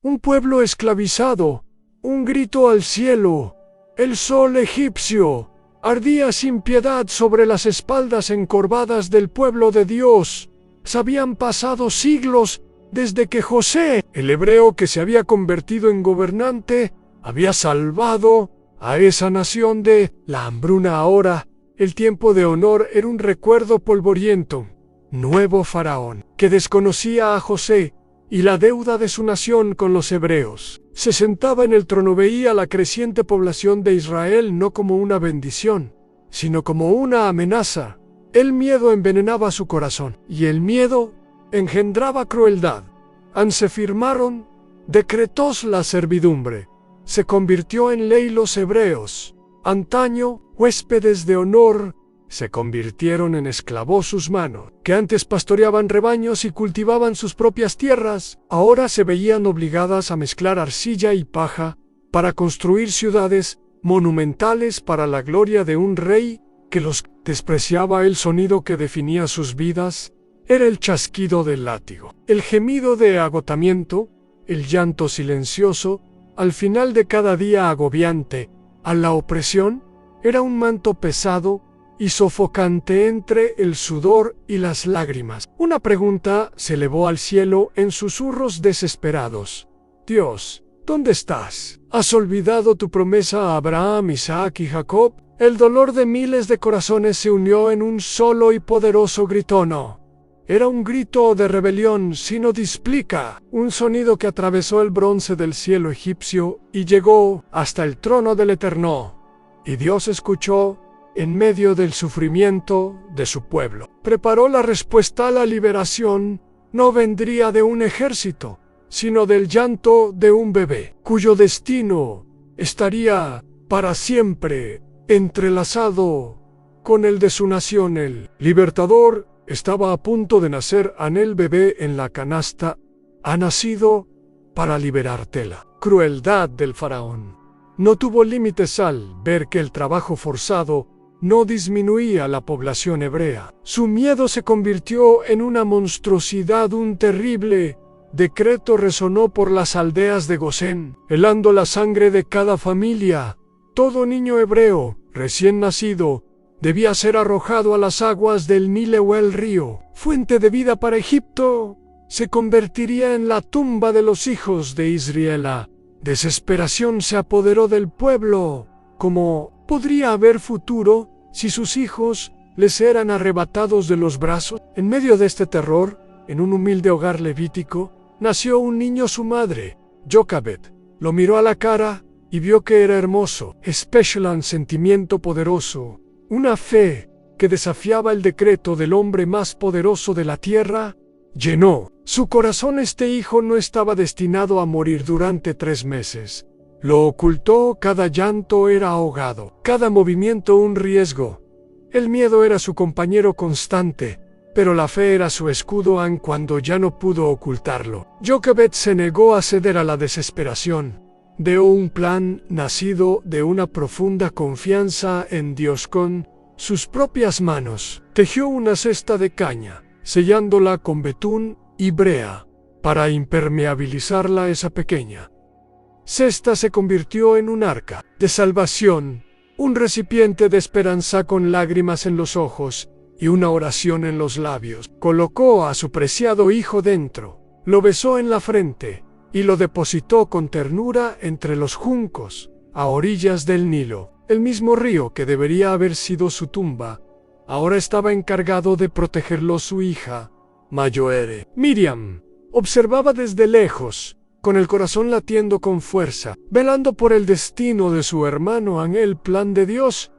un pueblo esclavizado, un grito al cielo. El sol egipcio ardía sin piedad sobre las espaldas encorvadas del pueblo de Dios. Habían pasado siglos desde que José, el hebreo que se había convertido en gobernante, había salvado a esa nación de la hambruna. Ahora, el tiempo de honor era un recuerdo polvoriento. Nuevo faraón, que desconocía a José y la deuda de su nación con los hebreos. Se sentaba en el trono, veía la creciente población de Israel no como una bendición, sino como una amenaza. El miedo envenenaba su corazón, y el miedo engendraba crueldad. Se firmaron decretos la servidumbre. Se convirtió en ley los hebreos. Antaño, huéspedes de honor, se convirtieron en esclavos sus manos, que antes pastoreaban rebaños y cultivaban sus propias tierras. Ahora se veían obligadas a mezclar arcilla y paja para construir ciudades monumentales para la gloria de un rey que los despreciaba. El sonido que definía sus vidas era el chasquido del látigo, el gemido de agotamiento, el llanto silencioso al final de cada día agobiante. A la opresión era un manto pesado y sofocante entre el sudor y las lágrimas. Una pregunta se elevó al cielo en susurros desesperados. Dios, ¿dónde estás? ¿Has olvidado tu promesa a Abraham, Isaac y Jacob? El dolor de miles de corazones se unió en un solo y poderoso grito. No. Era un grito de rebelión sino displica, un sonido que atravesó el bronce del cielo egipcio y llegó hasta el trono del Eterno. Y Dios escuchó en medio del sufrimiento de su pueblo. Preparó la respuesta. La liberación no vendría de un ejército, sino del llanto de un bebé, cuyo destino estaría para siempre entrelazado con el de su nación. El libertador estaba a punto de nacer. El bebé en la canasta ha nacido para liberarte. La crueldad del faraón no tuvo límites al ver que el trabajo forzado no disminuía la población hebrea. Su miedo se convirtió en una monstruosidad. Un terrible decreto resonó por las aldeas de Gosén, helando la sangre de cada familia. Todo niño hebreo recién nacido debía ser arrojado a las aguas del Nilo o el río. Fuente de vida para Egipto, se convertiría en la tumba de los hijos de Israel. La desesperación se apoderó del pueblo. ¿Cómo podría haber futuro si sus hijos les eran arrebatados de los brazos? En medio de este terror, en un humilde hogar levítico, nació un niño. Su madre, Jocabet, lo miró a la cara y vio que era hermoso. Especial sentimiento poderoso, una fe que desafiaba el decreto del hombre más poderoso de la tierra, llenó su corazón. Este hijo no estaba destinado a morir durante 3 meses. Lo ocultó. Cada llanto era ahogado, cada movimiento un riesgo. El miedo era su compañero constante, pero la fe era su escudo cuando ya no pudo ocultarlo. Jocabet se negó a ceder a la desesperación. Dio un plan nacido de una profunda confianza en Dios. Con sus propias manos tejió una cesta de caña, sellándola con betún y brea para impermeabilizarla. Esa pequeña cesta se convirtió en un arca de salvación, un recipiente de esperanza con lágrimas en los ojos y una oración en los labios. Colocó a su preciado hijo dentro, lo besó en la frente y lo depositó con ternura entre los juncos, a orillas del Nilo. El mismo río que debería haber sido su tumba, ahora estaba encargado de protegerlo. Su hija, Mayoere, Miriam, observaba desde lejos, con el corazón latiendo con fuerza, velando por el destino de su hermano. El plan de Dios,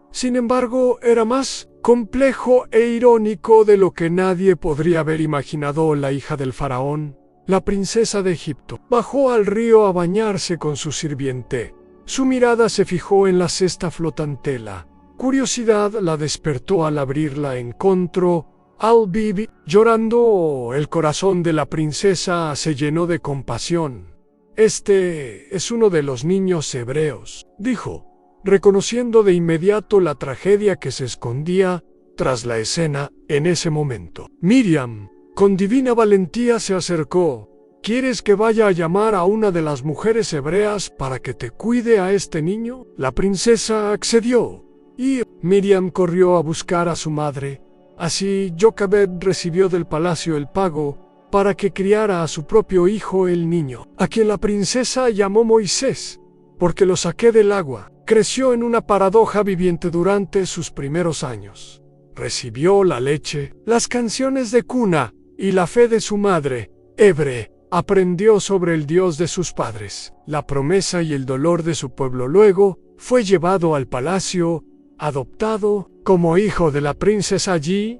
sin embargo, era más complejo e irónico de lo que nadie podría haber imaginado. La hija del faraón, la princesa de Egipto, bajó al río a bañarse con su sirviente. Su mirada se fijó en la cesta flotante. La curiosidad la despertó. Al abrirla encontró al-Bibi llorando. El corazón de la princesa se llenó de compasión. Este es uno de los niños hebreos, dijo, reconociendo de inmediato la tragedia que se escondía tras la escena en ese momento. Miriam, con divina valentía, se acercó ¿quieres que vaya a llamar a una de las mujeres hebreas para que te cuide a este niño? La princesa accedió, y Miriam corrió a buscar a su madre. Así Jochebed recibió del palacio el pago para que criara a su propio hijo el niño, a quien la princesa llamó Moisés, porque lo saqué del agua. Creció en una paradoja viviente durante sus primeros años. Recibió la leche, las canciones de cuna y la fe de su madre, Hebre. Aprendió sobre el Dios de sus padres, la promesa y el dolor de su pueblo. Luego fue llevado al palacio, adoptado como hijo de la princesa allí.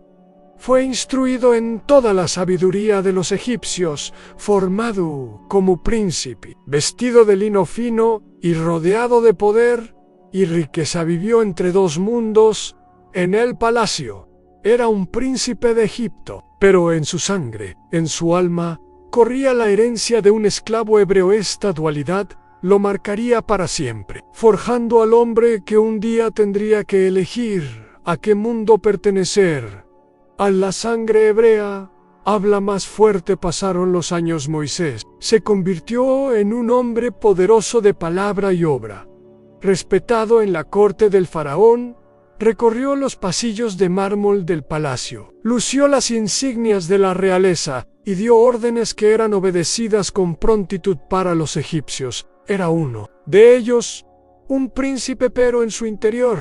Fue instruido en toda la sabiduría de los egipcios, formado como príncipe, vestido de lino fino y rodeado de poder y riqueza. Vivió entre dos mundos en el palacio. Era un príncipe de Egipto, pero en su sangre, en su alma, corría la herencia de un esclavo hebreo. Esta dualidad lo marcaría para siempre, forjando al hombre que un día tendría que elegir a qué mundo pertenecer. A la sangre hebrea habla más fuerte. Pasaron los años. Moisés se convirtió en un hombre poderoso de palabra y obra, respetado en la corte del faraón. Recorrió los pasillos de mármol del palacio, lució las insignias de la realeza y dio órdenes que eran obedecidas con prontitud para los egipcios. Era uno de ellos, un príncipe, pero en su interior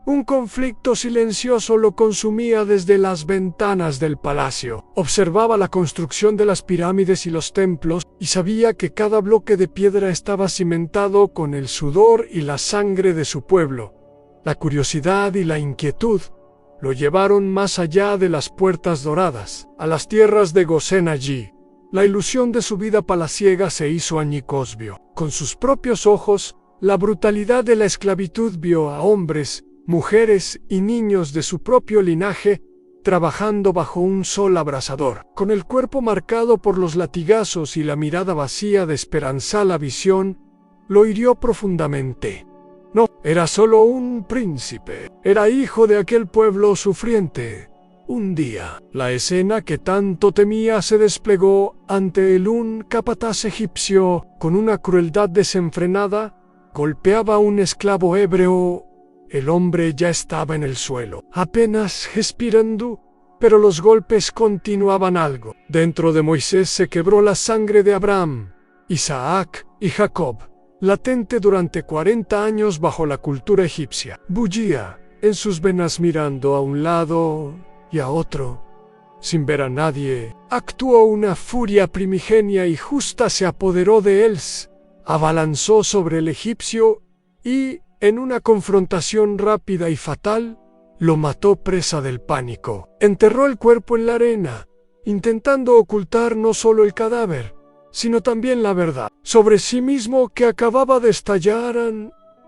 un conflicto silencioso lo consumía. Desde las ventanas del palacio observaba la construcción de las pirámides y los templos y sabía que cada bloque de piedra estaba cimentado con el sudor y la sangre de su pueblo. La curiosidad y la inquietud lo llevaron más allá de las puertas doradas, a las tierras de Gosén. Allí, la ilusión de su vida palaciega se hizo añicos. Vio con sus propios ojos la brutalidad de la esclavitud. Vio a hombres, mujeres y niños de su propio linaje trabajando bajo un sol abrasador, con el cuerpo marcado por los latigazos y la mirada vacía de esperanza. La visión lo hirió profundamente. No, era solo un príncipe, era hijo de aquel pueblo sufriente. Un día, la escena que tanto temía se desplegó ante él. Un capataz egipcio, con una crueldad desenfrenada, golpeaba a un esclavo hebreo. El hombre ya estaba en el suelo, apenas respirando, pero los golpes continuaban. Algo dentro de Moisés se quebró. La sangre de Abraham, Isaac y Jacob, latente durante 40 años bajo la cultura egipcia, bullía en sus venas. Mirando a un lado y a otro, sin ver a nadie, actuó una furia primigenia y justa se apoderó de él. Abalanzó sobre el egipcio y, en una confrontación rápida y fatal, lo mató. Presa del pánico, enterró el cuerpo en la arena, intentando ocultar no solo el cadáver, sino también la verdad sobre sí mismo que acababa de estallar.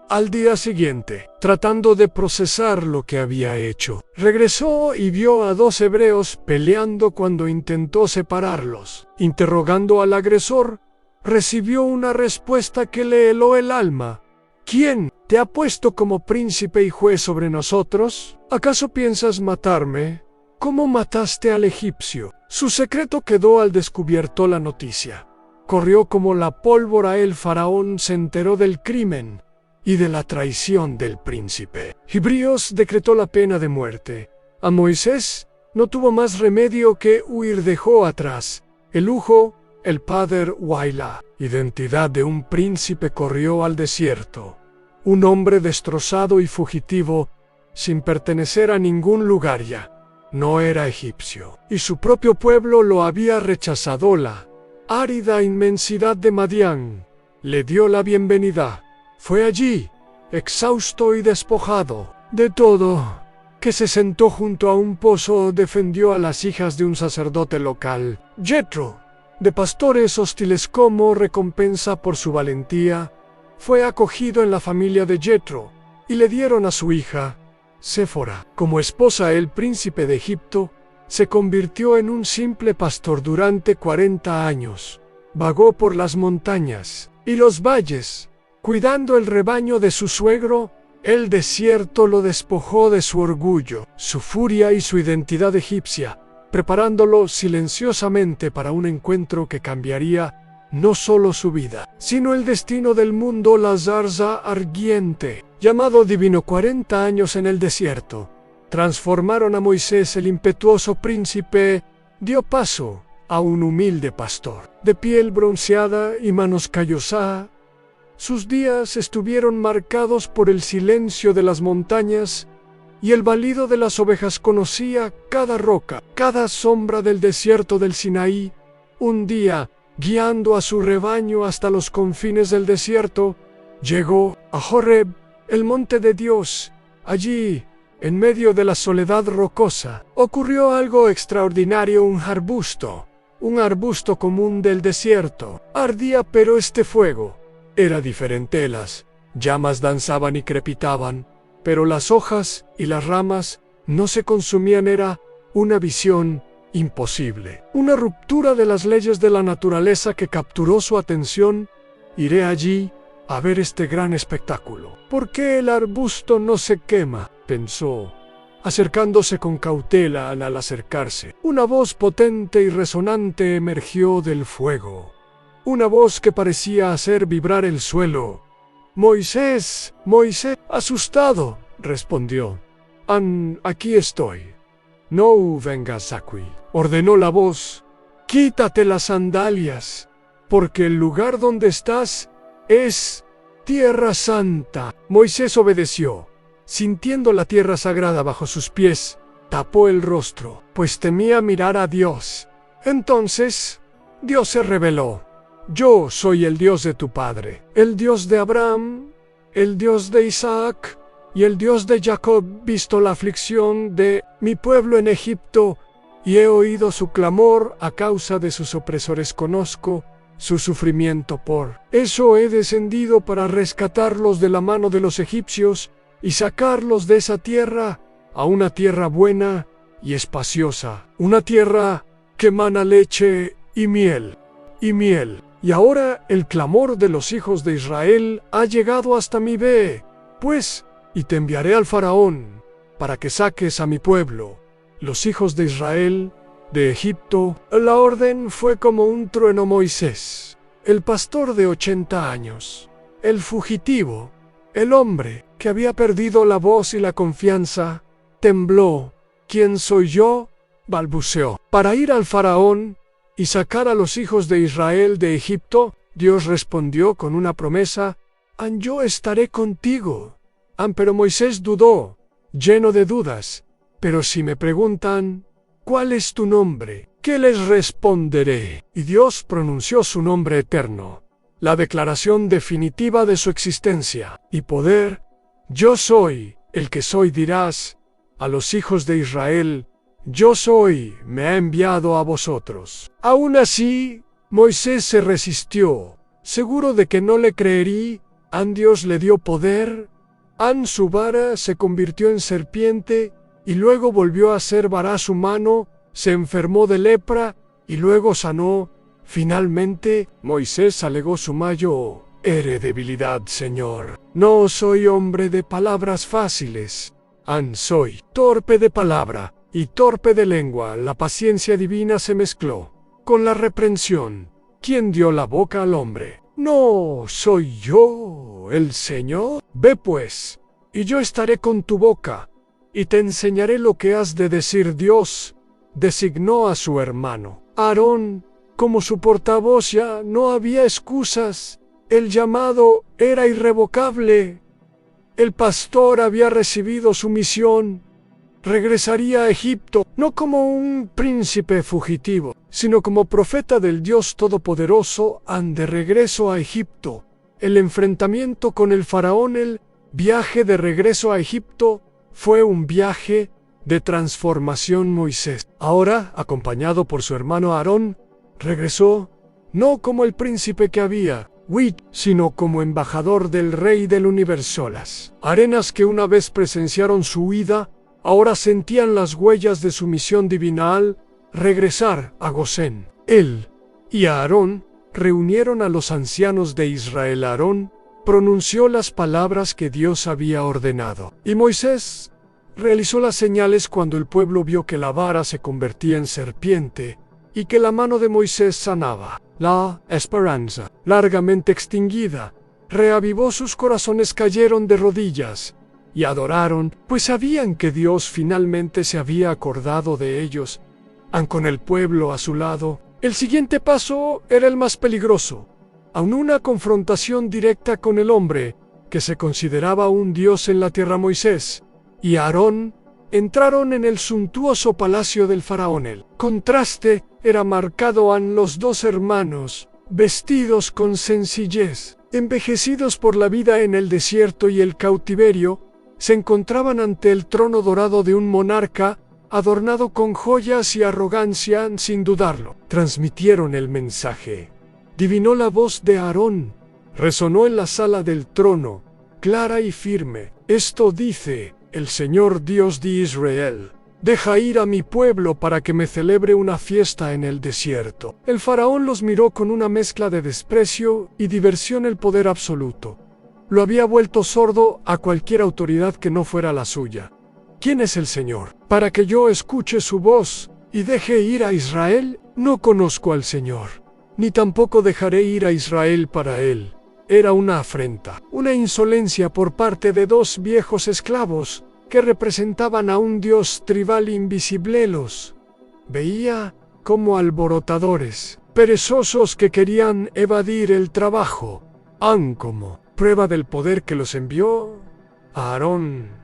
Al día siguiente, tratando de procesar lo que había hecho, regresó y vio a dos hebreos peleando. Cuando intentó separarlos, interrogando al agresor, recibió una respuesta que le heló el alma. ¿Quién te ha puesto como príncipe y juez sobre nosotros? ¿Acaso piensas matarme? ¿Cómo mataste al egipcio? Su secreto quedó al descubierto. La noticia corrió como la pólvora. El faraón se enteró del crimen y de la traición del príncipe. Hibrios decretó la pena de muerte. A Moisés no tuvo más remedio que huir. Dejó atrás el lujo, el poder y la identidad de un príncipe. Corrió al desierto, un hombre destrozado y fugitivo, sin pertenecer a ningún lugar ya. No era egipcio, y su propio pueblo lo había rechazado. La árida inmensidad de Madián le dio la bienvenida. Fue allí, exhausto y despojado de todo, que se sentó junto a un pozo. Defendió a las hijas de un sacerdote local, Jetro, de pastores hostiles. Como recompensa por su valentía, fue acogido en la familia de Jetro, y le dieron a su hija, Séfora, como esposa. El príncipe de Egipto se convirtió en un simple pastor durante 40 años. Vagó por las montañas y los valles, cuidando el rebaño de su suegro. El desierto lo despojó de su orgullo, su furia y su identidad egipcia. preparándolo silenciosamente para un encuentro que cambiaría no solo su vida, sino el destino del mundo. La zarza ardiente, llamado divino 40 años en el desierto, transformaron a Moisés. El impetuoso príncipe dio paso a un humilde pastor, de piel bronceada y manos callosas. Sus días estuvieron marcados por el silencio de las montañas y el balido de las ovejas. Conocía cada roca, cada sombra del desierto del Sinaí. Un día, guiando a su rebaño hasta los confines del desierto, llegó a Horeb, el monte de Dios. Allí, en medio de la soledad rocosa, ocurrió algo extraordinario. Un arbusto común del desierto, ardía, pero este fuego era diferente. Las llamas danzaban y crepitaban, pero las hojas y las ramas no se consumían. Era una visión imposible, una ruptura de las leyes de la naturaleza que capturó su atención. Iré allí a ver este gran espectáculo. ¿Por qué el arbusto no se quema?, pensó, acercándose con cautela. Al acercarse, una voz potente y resonante emergió del fuego, una voz que parecía hacer vibrar el suelo. «Moisés, Moisés». Asustado, respondió. Aquí estoy». «No vengas aquí», ordenó la voz. «Quítate las sandalias, porque el lugar donde estás es Tierra Santa». Moisés obedeció. Sintiendo la tierra sagrada bajo sus pies, tapó el rostro, pues temía mirar a Dios. Entonces, Dios se reveló. «Yo soy el Dios de tu padre, el Dios de Abraham, el Dios de Isaac y el Dios de Jacob. Visto la aflicción de mi pueblo en Egipto y he oído su clamor a causa de sus opresores. Conozco su sufrimiento, por eso he descendido para rescatarlos de la mano de los egipcios y sacarlos de esa tierra a una tierra buena y espaciosa, una tierra que mana leche y miel. Y ahora el clamor de los hijos de Israel ha llegado hasta mí. Ve, pues, y te enviaré al faraón para que saques a mi pueblo, los hijos de Israel, de Egipto». La orden fue como un trueno. Moisés, el pastor de 80 años, el fugitivo, el hombre que había perdido la voz y la confianza, tembló. «¿Quién soy yo?», balbuceó. «Para ir al faraón y sacar a los hijos de Israel de Egipto». Dios respondió con una promesa: «Yo estaré contigo». Pero Moisés dudó, lleno de dudas. «Pero si me preguntan, ¿cuál es tu nombre?, ¿qué les responderé?». Y Dios pronunció su nombre eterno, la declaración definitiva de su existencia y poder. «Yo soy el que soy». Dirás a los hijos de Israel: «Yo soy, me ha enviado a vosotros». Aún así, Moisés se resistió, seguro de que no le creería. Dios le dio poder. Su vara se convirtió en serpiente y luego volvió a ser vara. Su mano se enfermó de lepra y luego sanó. Finalmente, Moisés alegó su mayor debilidad: «Señor, no soy hombre de palabras fáciles. Soy torpe de palabra y torpe de lengua». La paciencia divina se mezcló con la reprensión. ¿Quién dio la boca al hombre? ¿No soy yo el Señor? Ve pues, y yo estaré con tu boca, y te enseñaré lo que has de decir». Dios designó a su hermano Aarón como su portavoz. Ya no había excusas. El llamado era irrevocable. El pastor había recibido su misión. Regresaría a Egipto, no como un príncipe fugitivo, sino como profeta del Dios Todopoderoso. De regreso a Egipto, el enfrentamiento con el faraón. El viaje de regreso a Egipto fue un viaje de transformación. Moisés, ahora acompañado por su hermano Aarón, regresó no como el príncipe que había huido, sino como embajador del Rey del Universo. Las arenas que una vez presenciaron su huida ahora sentían las huellas de su misión divina. Al regresar a Gosén, él y Aarón reunieron a los ancianos de Israel. Aarón pronunció las palabras que Dios había ordenado, y Moisés Realizó las señales cuando el pueblo vio que la vara se convertía en serpiente y que la mano de Moisés sanaba. La esperanza, largamente extinguida, reavivó sus corazones, cayeron de rodillas y adoraron, pues sabían que Dios finalmente se había acordado de ellos. Con el pueblo a su lado, el siguiente paso era el más peligroso, aun una confrontación directa con el hombre, que se consideraba un dios en la tierra. Moisés y Aarón entraron en el suntuoso palacio del faraón. El contraste era marcado en los dos hermanos, vestidos con sencillez, envejecidos por la vida en el desierto y el cautiverio, se encontraban ante el trono dorado de un monarca, adornado con joyas y arrogancia. Sin dudarlo, transmitieron el mensaje. Divinó la voz de Aarón, resonó en la sala del trono, clara y firme. Esto dice el Señor Dios de Israel: deja ir a mi pueblo para que me celebre una fiesta en el desierto. El faraón los miró con una mezcla de desprecio y diversión. El poder absoluto lo había vuelto sordo a cualquier autoridad que no fuera la suya. ¿Quién es el Señor para que yo escuche su voz y deje ir a Israel? No conozco al Señor, ni tampoco dejaré ir a Israel para él. Era una afrenta, una insolencia por parte de dos viejos esclavos que representaban a un dios tribal invisible. Los veía como alborotadores, perezosos que querían evadir el trabajo. Como prueba del poder que los envió, Aarón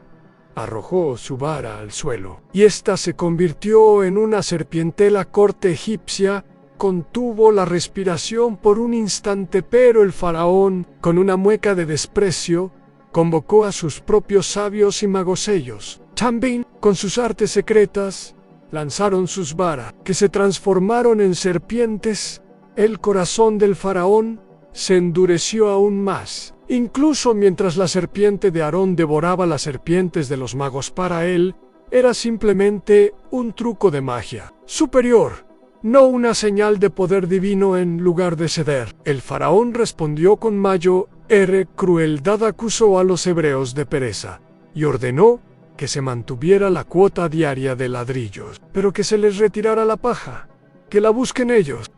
arrojó su vara al suelo, y ésta se convirtió en una serpiente. La corte egipcia contuvo la respiración por un instante, pero el faraón, con una mueca de desprecio, convocó a sus propios sabios y magos. Ellos también, con sus artes secretas, lanzaron sus varas, que se transformaron en serpientes. El corazón del faraón se endureció aún más. Incluso mientras la serpiente de Aarón devoraba las serpientes de los magos, para él era simplemente un truco de magia superior, no una señal de poder divino. En lugar de ceder, el faraón respondió con mayor crueldad. Acusó a los hebreos de pereza y ordenó que se mantuviera la cuota diaria de ladrillos, pero que se les retirara la paja, que la busquen ellos.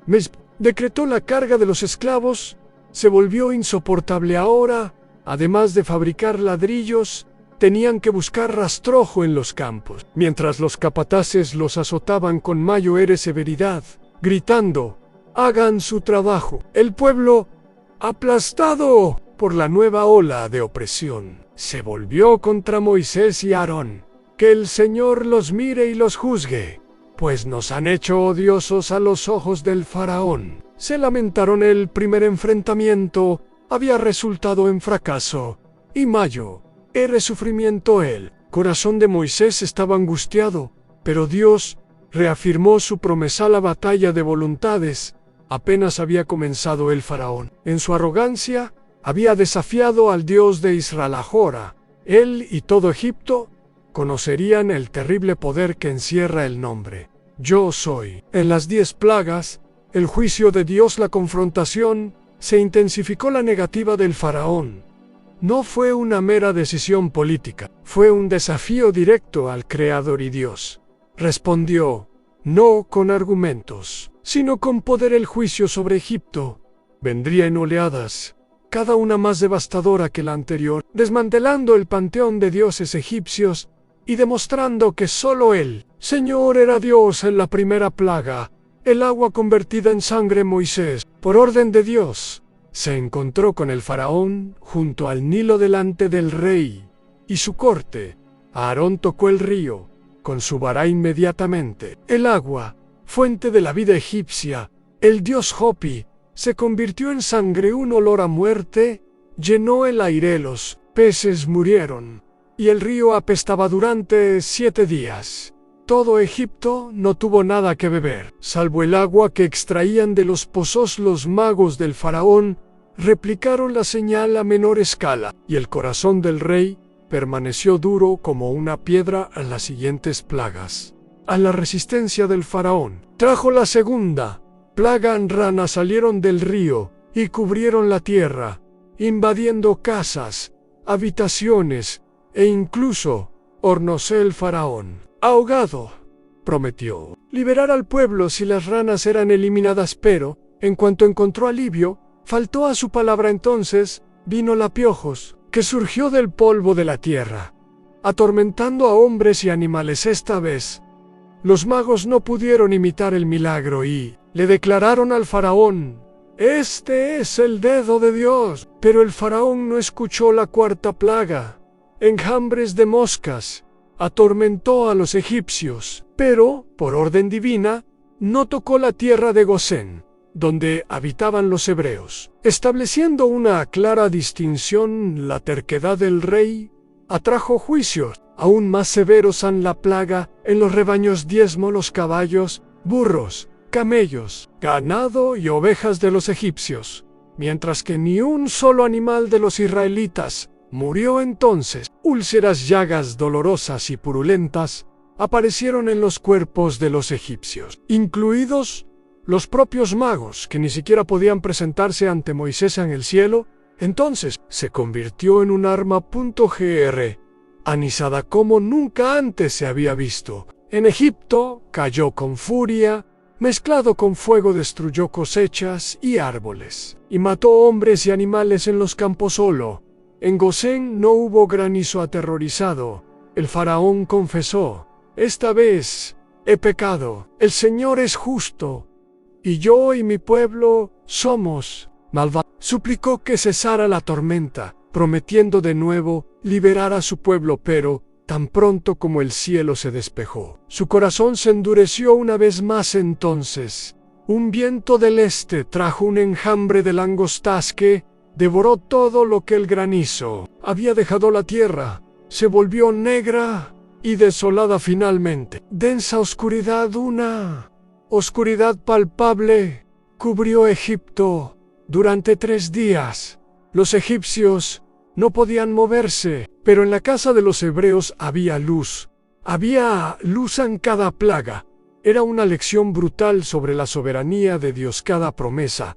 Decretó la carga de los esclavos. Se volvió insoportable ahora. Además de fabricar ladrillos, tenían que buscar rastrojo en los campos, mientras los capataces los azotaban con mayor severidad, gritando: hagan su trabajo. El pueblo, aplastado por la nueva ola de opresión, se volvió contra Moisés y Aarón. Que el Señor los mire y los juzgue, pues nos han hecho odiosos a los ojos del faraón. Se lamentaron. El primer enfrentamiento había resultado en fracaso y mayor sufrimiento. El corazón de Moisés estaba angustiado, pero Dios reafirmó su promesa. La batalla de voluntades apenas había comenzado. El faraón, en su arrogancia, había desafiado al Dios de Israel. Ahora, él y todo Egipto conocerían el terrible poder que encierra el nombre Yo Soy. En las 10 plagas, el juicio de Dios, la confrontación, se intensificó. La negativa del faraón no fue una mera decisión política, fue un desafío directo al Creador, y Dios respondió, no con argumentos, sino con poder. El juicio sobre Egipto vendría en oleadas, cada una más devastadora que la anterior, desmantelando el panteón de dioses egipcios y demostrando que solo el Señor era Dios. En la primera plaga, el agua convertida en sangre, Moisés, por orden de Dios, se encontró con el faraón junto al Nilo delante del rey y su corte. Aarón tocó el río con su vara. Inmediatamente, el agua, fuente de la vida egipcia, el dios Hopi, se convirtió en sangre. Un olor a muerte llenó el aire. Los peces murieron y el río apestaba durante 7 días. Todo Egipto no tuvo nada que beber, salvo el agua que extraían de los pozos. Los magos del faraón replicaron la señal a menor escala, y el corazón del rey permaneció duro como una piedra. A las siguientes plagas, a la resistencia del faraón, trajo la segunda plaga. Ranas salieron del río y cubrieron la tierra, invadiendo casas, habitaciones e incluso Hornóse el faraón. Ahogado, prometió liberar al pueblo si las ranas eran eliminadas, pero, en cuanto encontró alivio, faltó a su palabra. Entonces vino la piojos, que surgió del polvo de la tierra, atormentando a hombres y animales. Esta vez, los magos no pudieron imitar el milagro y le declararon al faraón: «Este es el dedo de Dios». Pero el faraón no escuchó la cuarta plaga. Enjambres de moscas atormentó a los egipcios, pero, por orden divina, no tocó la tierra de Gosén, donde habitaban los hebreos. Estableciendo una clara distinción, la terquedad del rey atrajo juicios aún más severos ante la plaga. En los rebaños diezmó los caballos, burros, camellos, ganado y ovejas de los egipcios, mientras que ni un solo animal de los israelitas murió. Entonces, úlceras, llagas dolorosas y purulentas aparecieron en los cuerpos de los egipcios, incluidos los propios magos, que ni siquiera podían presentarse ante Moisés en el cielo. Entonces se convirtió en un arma .gr, anisada como nunca antes se había visto. En Egipto cayó con furia, mezclado con fuego destruyó cosechas y árboles, y mató hombres y animales en los campos. Solo en Gosén no hubo granizo aterrorizado. El faraón confesó: «Esta vez he pecado, el Señor es justo, y yo y mi pueblo somos malvados». Suplicó que cesara la tormenta, prometiendo de nuevo liberar a su pueblo, pero tan pronto como el cielo se despejó, su corazón se endureció una vez más. Entonces, un viento del este trajo un enjambre de langostas que devoró todo lo que el granizo había dejado. La tierra se volvió negra y desolada finalmente. Densa oscuridad, una oscuridad palpable, cubrió Egipto durante 3 días. Los egipcios no podían moverse, pero en la casa de los hebreos había luz. Había luz en cada plaga. Era una lección brutal sobre la soberanía de Dios. Cada promesa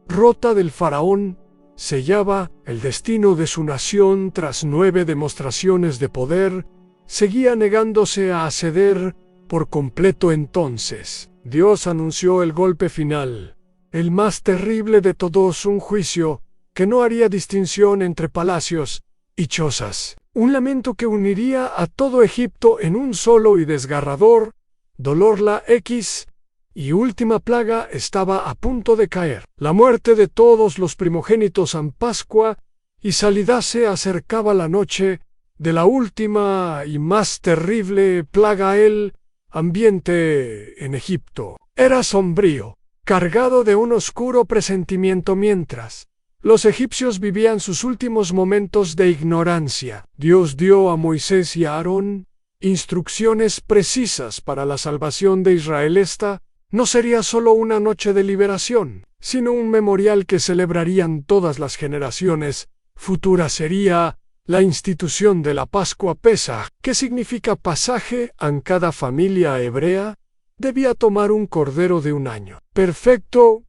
rota del faraón sellaba el destino de su nación. Tras 9 demostraciones de poder, seguía negándose a ceder por completo. Entonces, Dios anunció el golpe final, el más terrible de todos, un juicio que no haría distinción entre palacios y chozas. Un lamento que uniría a todo Egipto en un solo y desgarrador dolor. La y última plaga estaba a punto de caer. La muerte de todos los primogénitos en Pascua y salida. Se acercaba la noche de la última y más terrible plaga. El ambiente en Egipto era sombrío, cargado de un oscuro presentimiento. Mientras los egipcios vivían sus últimos momentos de ignorancia, Dios dio a Moisés y a Aarón instrucciones precisas para la salvación de Israel. Esta no sería solo una noche de liberación, sino un memorial que celebrarían todas las generaciones futuras. Sería la institución de la Pascua Pesaj, que significa pasaje. En cada familia hebrea debía tomar un cordero de 1 año, perfecto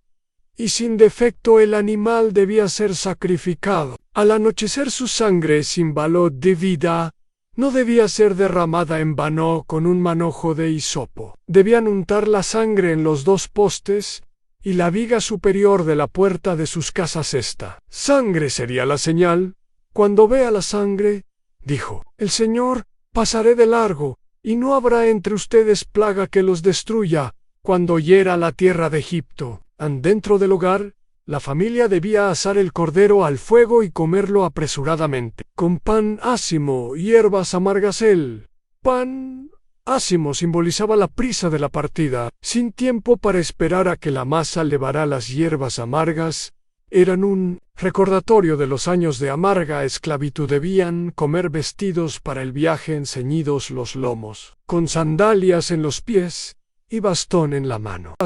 y sin defecto. El animal debía ser sacrificado. Al anochecer, su sangre, símbolo de vida, no debía ser derramada en vano. Con un manojo de hisopo debían untar la sangre en los 2 postes y la viga superior de la puerta de sus casas. Esta sangre sería la señal. Cuando vea la sangre, dijo el Señor, pasaré de largo, y no habrá entre ustedes plaga que los destruya cuando hiera la tierra de Egipto. Dentro del hogar, la familia debía asar el cordero al fuego y comerlo apresuradamente, con pan ácimo y hierbas amargas. El pan ácimo simbolizaba la prisa de la partida. Sin tiempo para esperar a que la masa levara, las hierbas amargas eran un recordatorio de los años de amarga esclavitud. Debían comer vestidos para el viaje, ceñidos los lomos, con sandalias en los pies y bastón en la mano.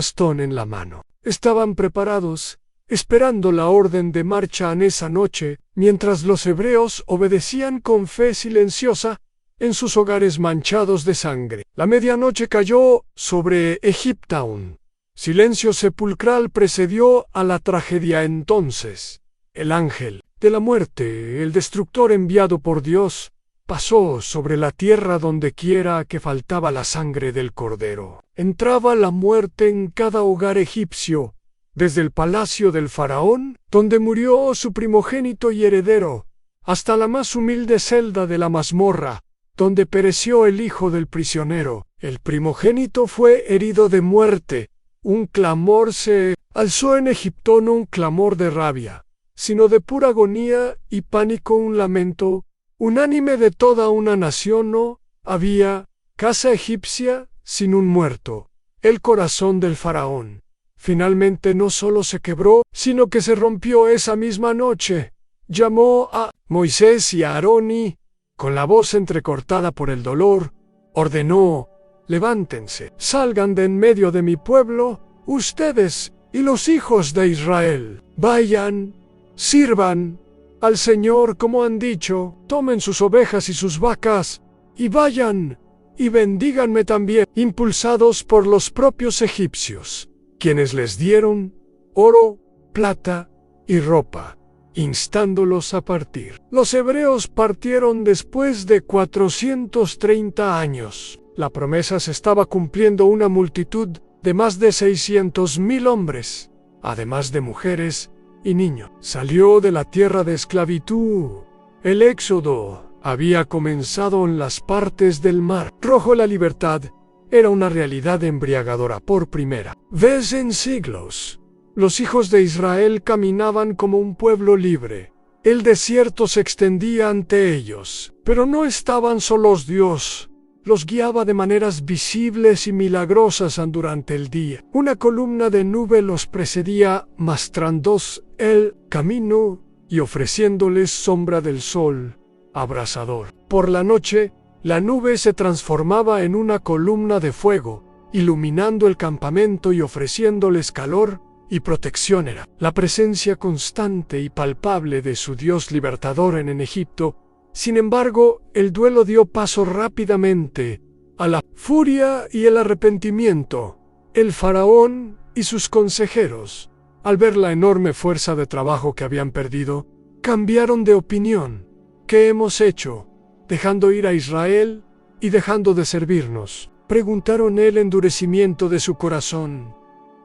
Estaban preparados, esperando la orden de marcha en esa noche, mientras los hebreos obedecían con fe silenciosa en sus hogares manchados de sangre. La medianoche cayó sobre Egiptown. Silencio sepulcral precedió a la tragedia. Entonces, el ángel de la muerte, el destructor enviado por Dios, pasó sobre la tierra donde quiera que faltaba la sangre del cordero. Entraba la muerte en cada hogar egipcio, desde el palacio del faraón, donde murió su primogénito y heredero, hasta la más humilde celda de la mazmorra, donde pereció el hijo del prisionero. El primogénito fue herido de muerte. Un clamor se alzó en Egipto, no un clamor de rabia, sino de pura agonía y pánico, un lamento unánime de toda una nación. No había casa egipcia sin un muerto. El corazón del faraón finalmente no solo se quebró, sino que se rompió esa misma noche. Llamó a Moisés y a Aarón y, con la voz entrecortada por el dolor, ordenó: levántense, salgan de en medio de mi pueblo, ustedes y los hijos de Israel. Vayan, sirvan al Señor como han dicho, tomen sus ovejas y sus vacas, y vayan, y bendíganme también, impulsados por los propios egipcios, quienes les dieron oro, plata y ropa, instándolos a partir. Los hebreos partieron después de 430 años. La promesa se estaba cumpliendo. Una multitud de más de 600.000 hombres, además de mujeres y niños, salió de la tierra de esclavitud. El éxodo había comenzado en las partes del Mar Rojo. La libertad era una realidad embriagadora por primera vez en siglos. Los hijos de Israel caminaban como un pueblo libre. El desierto se extendía ante ellos, pero no estaban solos. Dios los guiaba de maneras visibles y milagrosas durante el día. Una columna de nube los precedía, mostrando el camino y ofreciéndoles sombra del sol abrasador. Por la noche, la nube se transformaba en una columna de fuego, iluminando el campamento y ofreciéndoles calor y protección. Era la presencia constante y palpable de su Dios libertador en Egipto. Sin embargo, el duelo dio paso rápidamente a la furia y el arrepentimiento. El faraón y sus consejeros, al ver la enorme fuerza de trabajo que habían perdido, cambiaron de opinión. ¿Qué hemos hecho, dejando ir a Israel y dejando de servirnos?, preguntaron. El endurecimiento de su corazón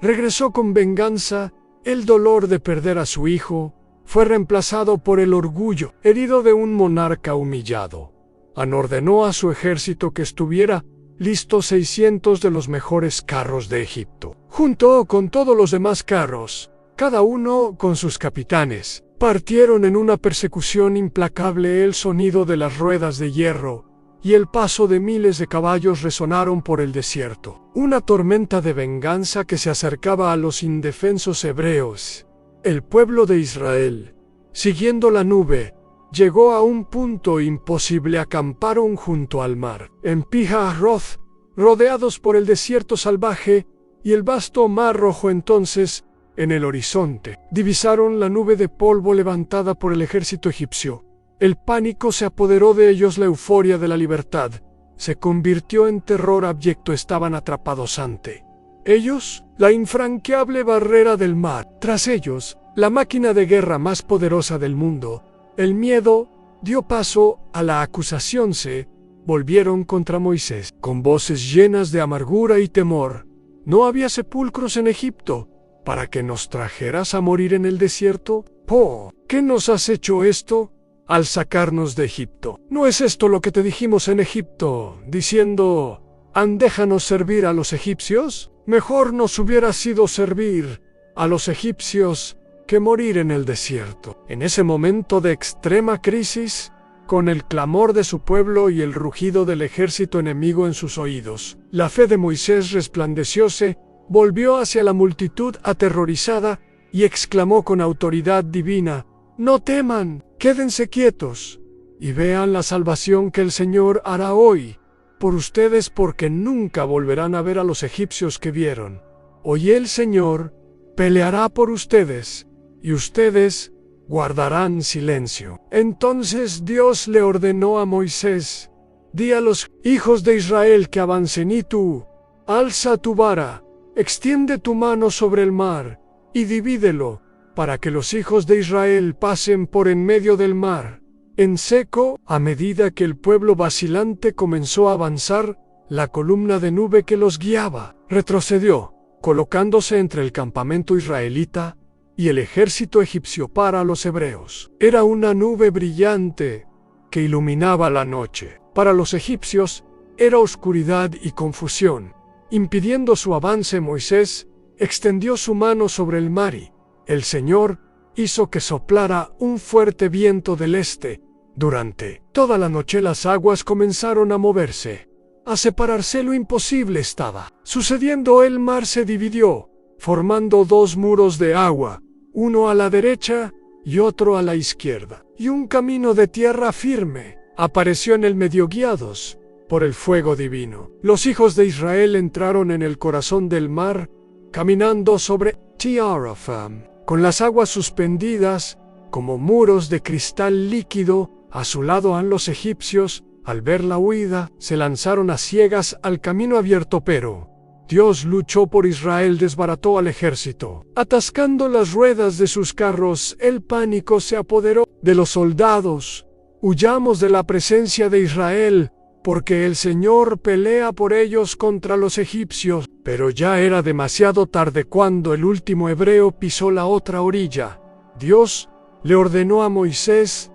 regresó con venganza. El dolor de perder a su hijo fue reemplazado por el orgullo herido de un monarca humillado. Ordenó a su ejército que estuviera listo 600 de los mejores carros de Egipto, junto con todos los demás carros, cada uno con sus capitanes. Partieron en una persecución implacable. El sonido de las ruedas de hierro y el paso de miles de caballos resonaron por el desierto. Una tormenta de venganza que se acercaba a los indefensos hebreos. El pueblo de Israel, siguiendo la nube, llegó a un punto imposible. Acamparon junto al mar, en Pi-Hahiroth, rodeados por el desierto salvaje y el vasto mar Rojo. Entonces, en el horizonte, divisaron la nube de polvo levantada por el ejército egipcio. El pánico se apoderó de ellos. La euforia de la libertad se convirtió en terror abyecto. Estaban atrapados ante ellos, la infranqueable barrera del mar. Tras ellos, la máquina de guerra más poderosa del mundo. El miedo dio paso a la acusación. Se volvieron contra Moisés con voces llenas de amargura y temor. ¿No había sepulcros en Egipto para que nos trajeras a morir en el desierto? ¿Por qué nos has hecho esto al sacarnos de Egipto? ¿No es esto lo que te dijimos en Egipto, diciendo: déjanos servir a los egipcios? Mejor nos hubiera sido servir a los egipcios que morir en el desierto. En ese momento de extrema crisis, con el clamor de su pueblo y el rugido del ejército enemigo en sus oídos, la fe de Moisés resplandeció. Se volvió hacia la multitud aterrorizada y exclamó con autoridad divina: no teman, quédense quietos y vean la salvación que el Señor hará hoy por ustedes, porque nunca volverán a ver a los egipcios que vieron. Hoy el Señor peleará por ustedes y ustedes guardarán silencio. Entonces Dios le ordenó a Moisés: di a los hijos de Israel que avancen, y tú, alza tu vara, extiende tu mano sobre el mar y divídelo, para que los hijos de Israel pasen por en medio del mar. en seco. A medida que el pueblo vacilante comenzó a avanzar, la columna de nube que los guiaba retrocedió, colocándose entre el campamento israelita y el ejército egipcio para los hebreos. Era una nube brillante que iluminaba la noche. Para los egipcios era oscuridad y confusión. Impidiendo su avance, Moisés extendió su mano sobre el mar y el Señor hizo que soplara un fuerte viento del este. Durante toda la noche las aguas comenzaron a moverse. A separarse lo imposible estaba sucediendo. El mar se dividió, formando dos muros de agua, uno a la derecha y otro a la izquierda. Y un camino de tierra firme apareció en el medio, guiados por el fuego divino. Los hijos de Israel entraron en el corazón del mar, caminando sobre Tiarafam, con las aguas suspendidas como muros de cristal líquido. A su lado han los egipcios. Al ver la huida, se lanzaron a ciegas al camino abierto, pero Dios luchó por Israel, desbarató al ejército. Atascando las ruedas de sus carros, el pánico se apoderó de los soldados. Huyamos de la presencia de Israel, porque el Señor pelea por ellos contra los egipcios. Pero ya era demasiado tarde cuando el último hebreo pisó la otra orilla. Dios le ordenó a Moisés: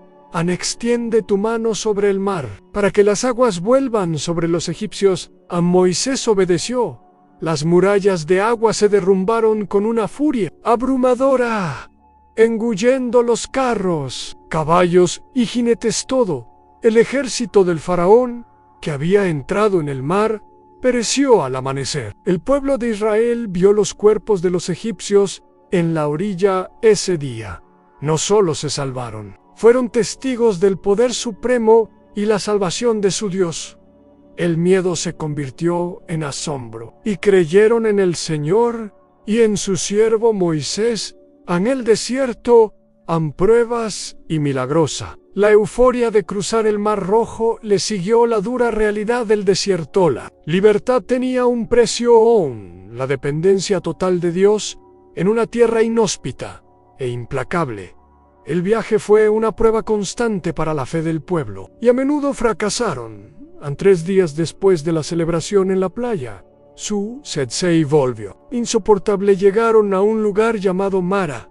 extiende tu mano sobre el mar, para que las aguas vuelvan sobre los egipcios. A Moisés obedeció. Las murallas de agua se derrumbaron con una furia abrumadora, engullendo los carros, caballos y jinetes. Todo el ejército del faraón, que había entrado en el mar, pereció al amanecer. El pueblo de Israel vio los cuerpos de los egipcios en la orilla ese día. No solo se salvaron, fueron testigos del poder supremo y la salvación de su Dios. El miedo se convirtió en asombro, y creyeron en el Señor y en su siervo Moisés. En el desierto, en pruebas y milagrosa. La euforia de cruzar el Mar Rojo le siguió la dura realidad del desierto. La libertad tenía un precio, la dependencia total de Dios en una tierra inhóspita e implacable. El viaje fue una prueba constante para la fe del pueblo, y a menudo fracasaron. 3 días después de la celebración en la playa, su sed se volvió insoportable. Llegaron a un lugar llamado Mara,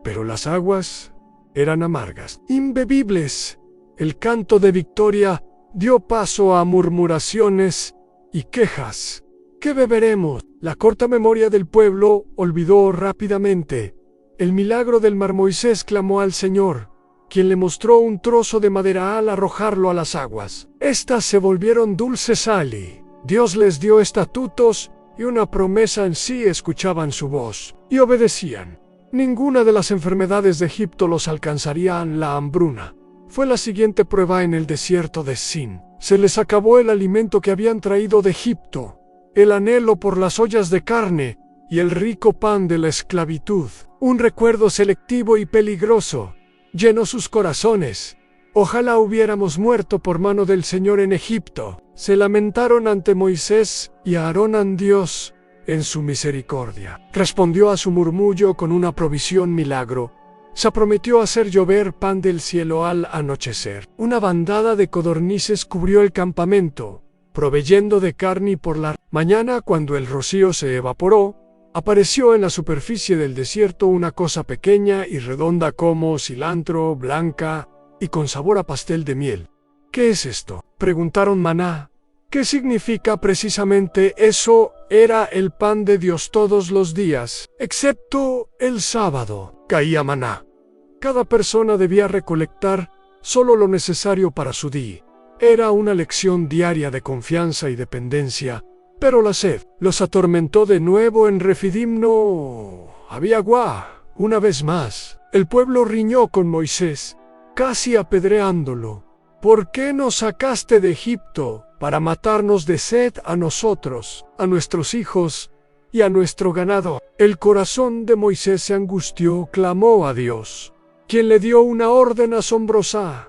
pero las aguas eran amargas, imbebibles. El canto de victoria dio paso a murmuraciones y quejas. ¿Qué beberemos? La corta memoria del pueblo olvidó rápidamente el milagro del mar. Moisés clamó al Señor, quien le mostró un trozo de madera al arrojarlo a las aguas. Estas se volvieron dulce sal y Dios les dio estatutos y una promesa. En sí escuchaban su voz y obedecían. Ninguna de las enfermedades de Egipto los alcanzaría. La hambruna fue la siguiente prueba en el desierto de Sin. Se les acabó el alimento que habían traído de Egipto, el anhelo por las ollas de carne y el rico pan de la esclavitud. Un recuerdo selectivo y peligroso llenó sus corazones. Ojalá hubiéramos muerto por mano del Señor en Egipto. Se lamentaron ante Moisés y Aarón. A Dios, en su misericordia, respondió a su murmullo con una provisión milagro. Se prometió hacer llover pan del cielo al anochecer. Una bandada de codornices cubrió el campamento, proveyendo de carne, y por la mañana, cuando el rocío se evaporó, apareció en la superficie del desierto una cosa pequeña y redonda como cilantro, blanca y con sabor a pastel de miel. ¿Qué es esto?, preguntaron. Maná. ¿Qué significa precisamente eso? Era el pan de Dios todos los días, excepto el sábado. Caía maná. Cada persona debía recolectar solo lo necesario para su día. Era una lección diaria de confianza y dependencia. Pero la sed los atormentó de nuevo. En Refidim no había agua. Una vez más, el pueblo riñó con Moisés, casi apedreándolo. ¿Por qué nos sacaste de Egipto para matarnos de sed a nosotros, a nuestros hijos y a nuestro ganado? El corazón de Moisés se angustió, clamó a Dios, quien le dio una orden asombrosa.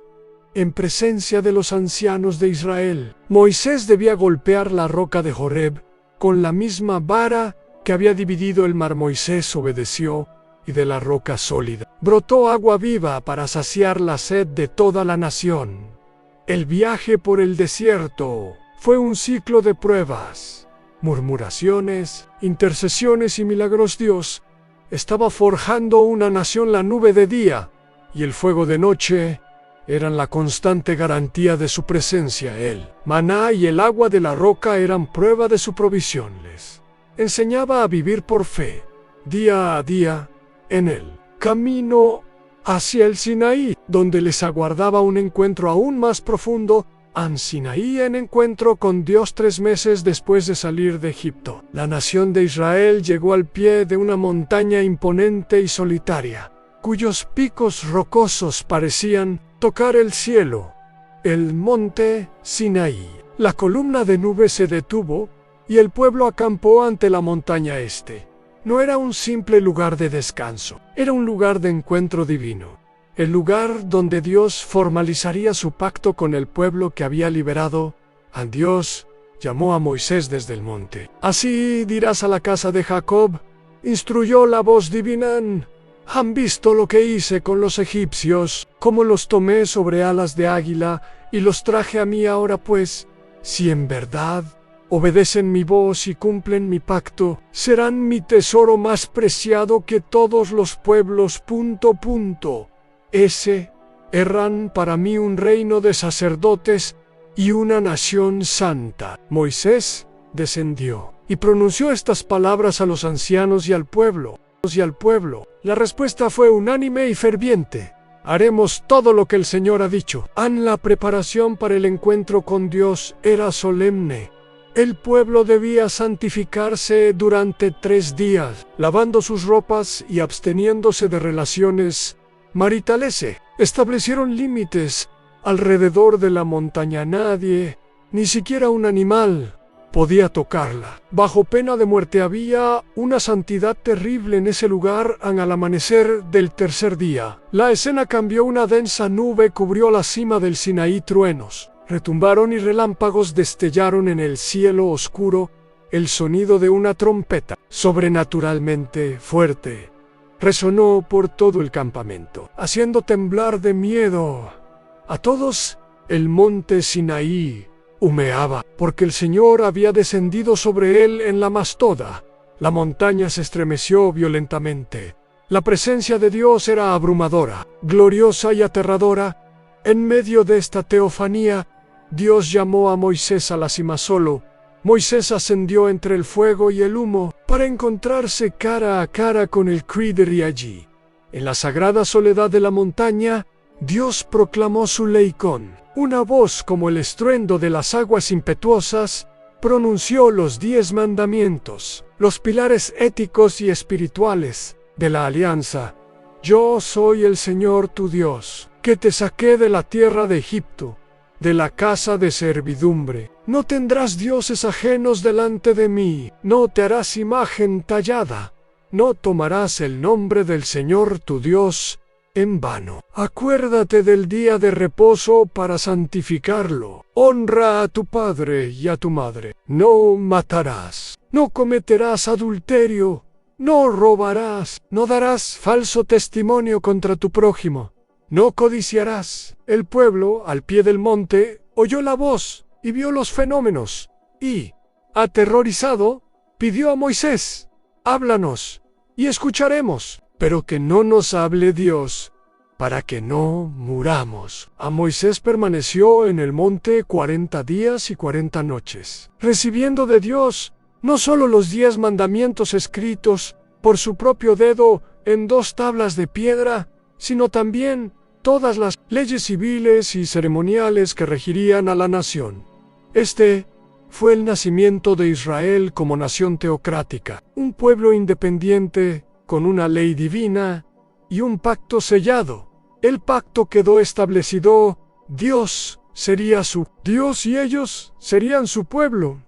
En presencia de los ancianos de Israel, Moisés debía golpear la roca de Horeb con la misma vara que había dividido el mar. Moisés obedeció y de la roca sólida brotó agua viva para saciar la sed de toda la nación. El viaje por el desierto fue un ciclo de pruebas, murmuraciones, intercesiones y milagros. Dios estaba forjando una nación. La nube de día y el fuego de noche eran la constante garantía de su presencia. El maná y el agua de la roca eran prueba de su provisión. Les enseñaba a vivir por fe, día a día, en el camino hacia el Sinaí, donde les aguardaba un encuentro aún más profundo. En Sinaí, en encuentro con Dios 3 meses después de salir de Egipto. La nación de Israel llegó al pie de una montaña imponente y solitaria, cuyos picos rocosos parecían tocar el cielo. El monte Sinaí. La columna de nube se detuvo y el pueblo acampó ante la montaña este. No era un simple lugar de descanso, era un lugar de encuentro divino. El lugar donde Dios formalizaría su pacto con el pueblo que había liberado. A Dios llamó a Moisés desde el monte. Así dirás a la casa de Jacob, instruyó la voz divina. Han visto lo que hice con los egipcios, cómo los tomé sobre alas de águila y los traje a mí. Ahora pues, si en verdad obedecen mi voz y cumplen mi pacto, serán mi tesoro más preciado que todos los pueblos. Erran para mí un reino de sacerdotes y una nación santa. Moisés descendió y pronunció estas palabras a los ancianos y al pueblo. La respuesta fue unánime y ferviente. Haremos todo lo que el Señor ha dicho. La preparación para el encuentro con Dios era solemne. El pueblo debía santificarse durante 3 días, lavando sus ropas y absteniéndose de relaciones maritales. Establecieron límites alrededor de la montaña. Nadie, ni siquiera un animal, podía tocarla. Bajo pena de muerte había una santidad terrible en ese lugar. Al amanecer del 3er día, la escena cambió. Una densa nube cubrió la cima del Sinaí. Truenos retumbaron y relámpagos destellaron en el cielo oscuro. El sonido de una trompeta, sobrenaturalmente fuerte, resonó por todo el campamento, haciendo temblar de miedo a todos. El monte Sinaí humeaba, porque el Señor había descendido sobre él en la mastodda. La montaña se estremeció violentamente. La presencia de Dios era abrumadora, gloriosa y aterradora. En medio de esta teofanía, Dios llamó a Moisés a la cima solo. Moisés ascendió entre el fuego y el humo para encontrarse cara a cara con el Creador. Y allí, en la sagrada soledad de la montaña, Dios proclamó su ley con una voz como el estruendo de las aguas impetuosas. Pronunció los 10 mandamientos, los pilares éticos y espirituales de la alianza. Yo soy el Señor tu Dios, que te saqué de la tierra de Egipto, de la casa de servidumbre. No tendrás dioses ajenos delante de mí, no te harás imagen tallada, no tomarás el nombre del Señor tu Dios en vano. Acuérdate del día de reposo para santificarlo. Honra a tu padre y a tu madre. No matarás, no cometerás adulterio, no robarás, no darás falso testimonio contra tu prójimo. No codiciarás. El pueblo, al pie del monte, oyó la voz y vio los fenómenos, y, aterrorizado, pidió a Moisés, háblanos, y escucharemos, pero que no nos hable Dios, para que no muramos. A Moisés permaneció en el monte 40 días y 40 noches, recibiendo de Dios no solo los 10 mandamientos escritos por su propio dedo en 2 tablas de piedra, sino también todas las leyes civiles y ceremoniales que regirían a la nación. Este fue el nacimiento de Israel como nación teocrática, un pueblo independiente con una ley divina y un pacto sellado. El pacto quedó establecido. Dios sería su Dios y ellos serían su pueblo.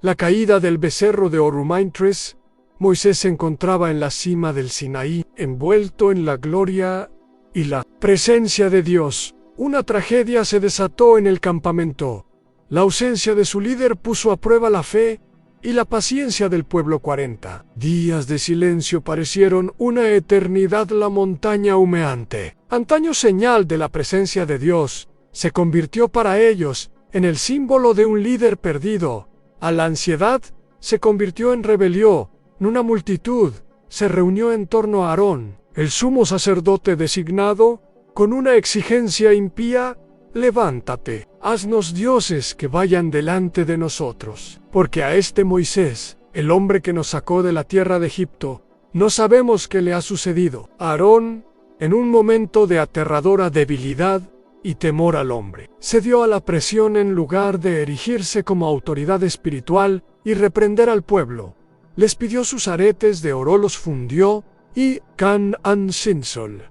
La caída del becerro de Orumaintres. Moisés se encontraba en la cima del Sinaí, envuelto en la gloria y la presencia de Dios. Una tragedia se desató en el campamento. La ausencia de su líder puso a prueba la fe y la paciencia del pueblo 40 días de silencio parecieron una eternidad. La montaña humeante, antaño señal de la presencia de Dios, se convirtió para ellos en el símbolo de un líder perdido. A la ansiedad se convirtió en rebelión. Una multitud se reunió en torno a Aarón, el sumo sacerdote designado, con una exigencia impía: levántate, haznos dioses que vayan delante de nosotros, porque a este Moisés, el hombre que nos sacó de la tierra de Egipto, no sabemos qué le ha sucedido. Aarón, en un momento de aterradora debilidad y temor al hombre, cedió a la presión en lugar de erigirse como autoridad espiritual y reprender al pueblo. Les pidió sus aretes de oro, los fundió y Can-an-Sinsol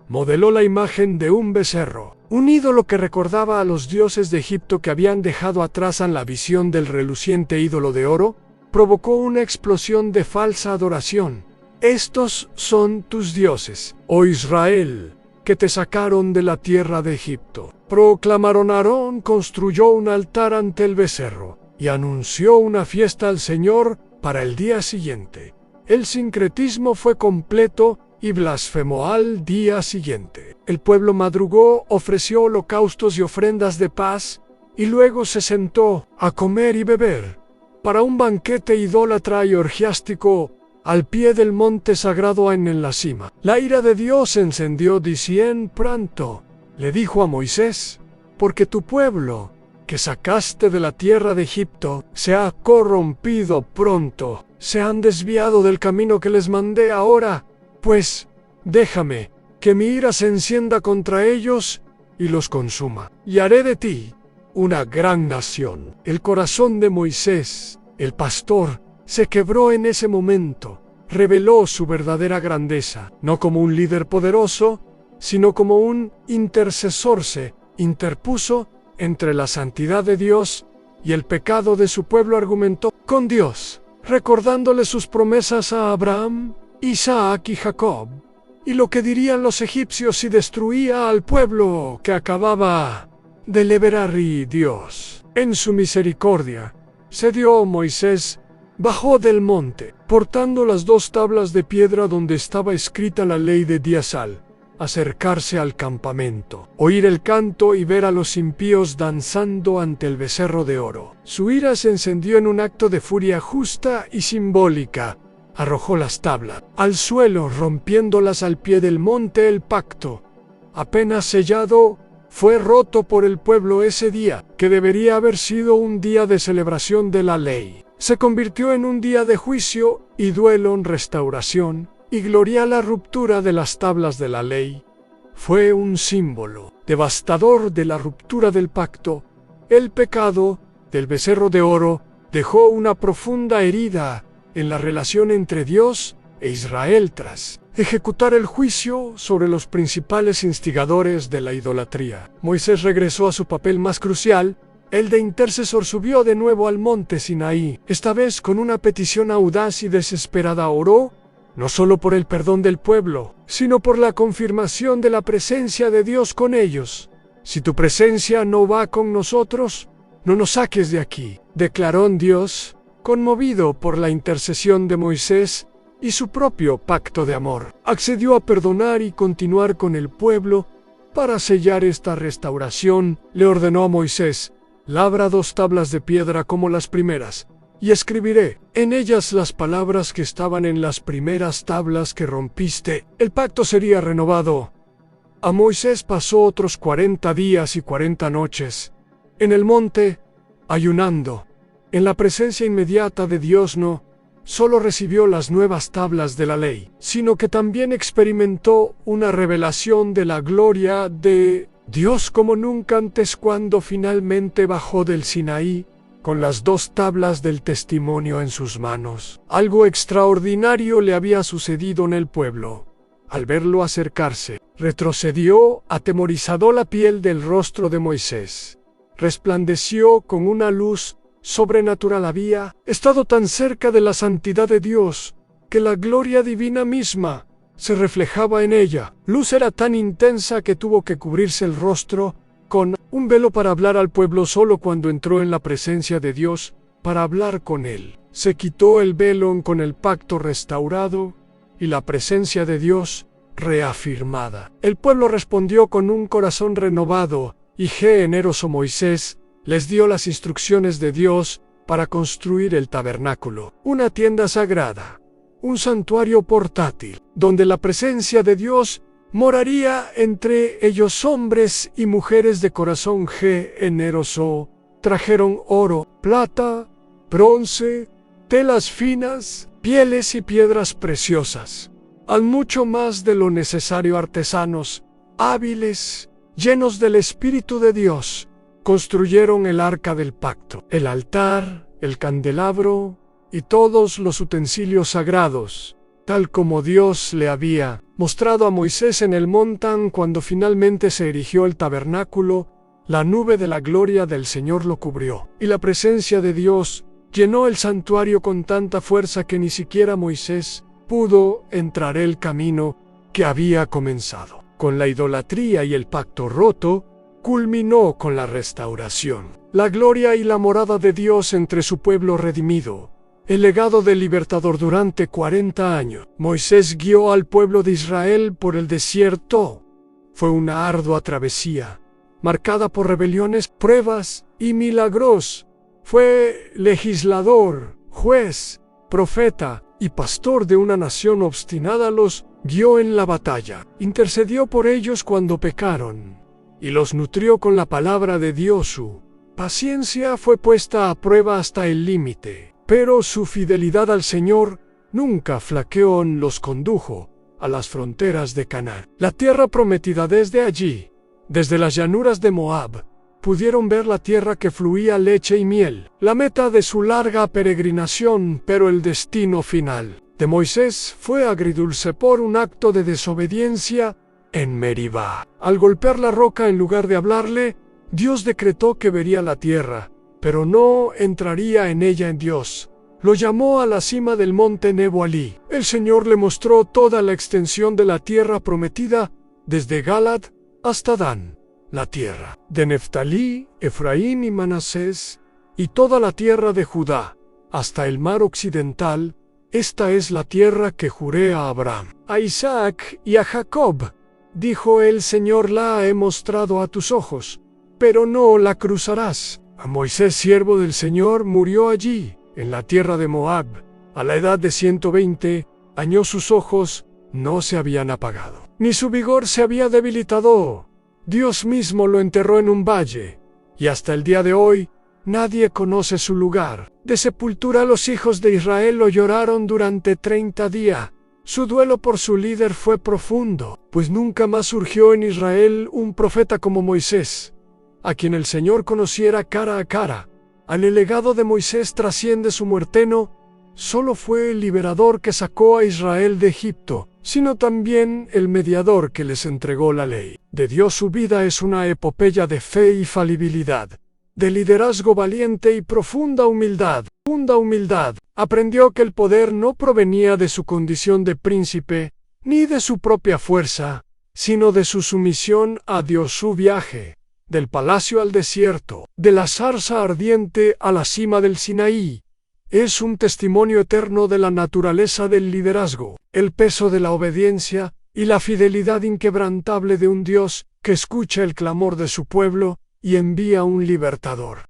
modeló la imagen de un becerro, un ídolo que recordaba a los dioses de Egipto que habían dejado atrás. En la visión del reluciente ídolo de oro, provocó una explosión de falsa adoración. Estos son tus dioses, oh Israel, que te sacaron de la tierra de Egipto. Proclamaron. Aarón construyó un altar ante el becerro y anunció una fiesta al Señor para el día siguiente. El sincretismo fue completo y blasfemó al día siguiente. El pueblo madrugó, ofreció holocaustos y ofrendas de paz, y luego se sentó a comer y beber para un banquete idólatra y orgiástico al pie del monte sagrado en la cima. La ira de Dios se encendió diciendo: pronto, le dijo a Moisés, porque tu pueblo, que sacaste de la tierra de Egipto, se ha corrompido pronto, se han desviado del camino que les mandé. Ahora, pues, déjame que mi ira se encienda contra ellos y los consuma, y haré de ti una gran nación. El corazón de Moisés, el pastor, se quebró en ese momento. Reveló su verdadera grandeza, no como un líder poderoso, sino como un intercesor. Se interpuso entre la santidad de Dios y el pecado de su pueblo. Argumentó con Dios, recordándole sus promesas a Abraham, Isaac y Jacob, y lo que dirían los egipcios si destruía al pueblo que acababa de liberar. Y Dios, en su misericordia, cedió. Moisés bajó del monte, portando las 2 tablas de piedra donde estaba escrita la ley de Dios. Al acercarse al campamento, oír el canto y ver a los impíos danzando ante el becerro de oro, su ira se encendió en un acto de furia justa y simbólica. Arrojó las tablas al suelo, rompiéndolas al pie del monte. El pacto, apenas sellado, fue roto por el pueblo. Ese día, que debería haber sido un día de celebración de la ley, se convirtió en un día de juicio y duelo. En restauración y gloria, la ruptura de las tablas de la ley fue un símbolo devastador de la ruptura del pacto. El pecado del becerro de oro dejó una profunda herida en la relación entre Dios e Israel tras ejecutar el juicio sobre los principales instigadores de la idolatría. Moisés regresó a su papel más crucial, el de intercesor. Subió de nuevo al monte Sinaí, esta vez con una petición audaz y desesperada. Oró no solo por el perdón del pueblo, sino por la confirmación de la presencia de Dios con ellos. Si tu presencia no va con nosotros, no nos saques de aquí, declaró Dios, conmovido por la intercesión de Moisés y su propio pacto de amor. Accedió a perdonar y continuar con el pueblo. Para sellar esta restauración, le ordenó a Moisés: labra 2 tablas de piedra como las primeras, y escribiré en ellas las palabras que estaban en las primeras tablas que rompiste. El pacto sería renovado. A Moisés pasó otros 40 días y 40 noches en el monte, ayunando. En la presencia inmediata de Dios no solo recibió las nuevas tablas de la ley, sino que también experimentó una revelación de la gloria de Dios como nunca antes, cuando finalmente bajó del Sinaí con las 2 tablas del testimonio en sus manos. Algo extraordinario le había sucedido en el pueblo. Al verlo acercarse, retrocedió atemorizado. La piel del rostro de Moisés resplandeció con una luz sobrenatural. Había estado tan cerca de la santidad de Dios que la gloria divina misma se reflejaba en ella. Luz era tan intensa que tuvo que cubrirse el rostro con un velo para hablar al pueblo. Solo cuando entró en la presencia de Dios para hablar con él. Se quitó el velo con el pacto restaurado y la presencia de Dios reafirmada. El pueblo respondió con un corazón renovado y generoso. Moisés les dio las instrucciones de Dios para construir el tabernáculo, una tienda sagrada, un santuario portátil, donde la presencia de Dios moraría entre ellos. Hombres y mujeres de corazón generoso trajeron oro, plata, bronce, telas finas, pieles y piedras preciosas. Al mucho más de lo necesario, artesanos hábiles, llenos del Espíritu de Dios, construyeron el arca del pacto, el altar, el candelabro y todos los utensilios sagrados, tal como Dios le había mostrado a Moisés en el monte. Cuando finalmente se erigió el tabernáculo, la nube de la gloria del Señor lo cubrió, y la presencia de Dios llenó el santuario con tanta fuerza que ni siquiera Moisés pudo entrar el camino que había comenzado. Con la idolatría y el pacto roto, culminó con la restauración, la gloria y la morada de Dios entre su pueblo redimido, el legado del libertador durante 40 años. Moisés guió al pueblo de Israel por el desierto. Fue una ardua travesía, marcada por rebeliones, pruebas y milagros. Fue legislador, juez, profeta y pastor de una nación obstinada. Los guió en la batalla, intercedió por ellos cuando pecaron y los nutrió con la palabra de Dios. Su paciencia fue puesta a prueba hasta el límite, pero su fidelidad al Señor nunca flaqueó. Los condujo a las fronteras de Canaán, la tierra prometida. Desde allí, desde las llanuras de Moab, pudieron ver la tierra que fluía leche y miel, la meta de su larga peregrinación. Pero el destino final de Moisés fue agridulce por un acto de desobediencia en Meribá. Al golpear la roca en lugar de hablarle, Dios decretó que vería la tierra, pero no entraría en ella. Dios lo llamó a la cima del monte Nebo Alí. El Señor le mostró toda la extensión de la tierra prometida, desde Galad hasta Dan, la tierra de Neftalí, Efraín y Manasés, y toda la tierra de Judá, hasta el mar occidental. Esta es la tierra que juré a Abraham, a Isaac y a Jacob. Dijo el Señor: la he mostrado a tus ojos, pero no la cruzarás. A Moisés, siervo del Señor, murió allí, en la tierra de Moab, a la edad de 120 años. Sus ojos no se habían apagado, ni su vigor se había debilitado. Dios mismo lo enterró en un valle, y hasta el día de hoy nadie conoce su lugar de sepultura. Los hijos de Israel lo lloraron durante 30 días. Su duelo por su líder fue profundo, pues nunca más surgió en Israel un profeta como Moisés, a quien el Señor conociera cara a cara. El legado de Moisés trasciende su muerte. No solo fue el liberador que sacó a Israel de Egipto, sino también el mediador que les entregó la ley de Dios. Su vida es una epopeya de fe y falibilidad, de liderazgo valiente y profunda humildad. Aprendió que el poder no provenía de su condición de príncipe, ni de su propia fuerza, sino de su sumisión a Dios. Su viaje del palacio al desierto, de la zarza ardiente a la cima del Sinaí, es un testimonio eterno de la naturaleza del liderazgo, el peso de la obediencia y la fidelidad inquebrantable de un Dios que escucha el clamor de su pueblo y envía un libertador.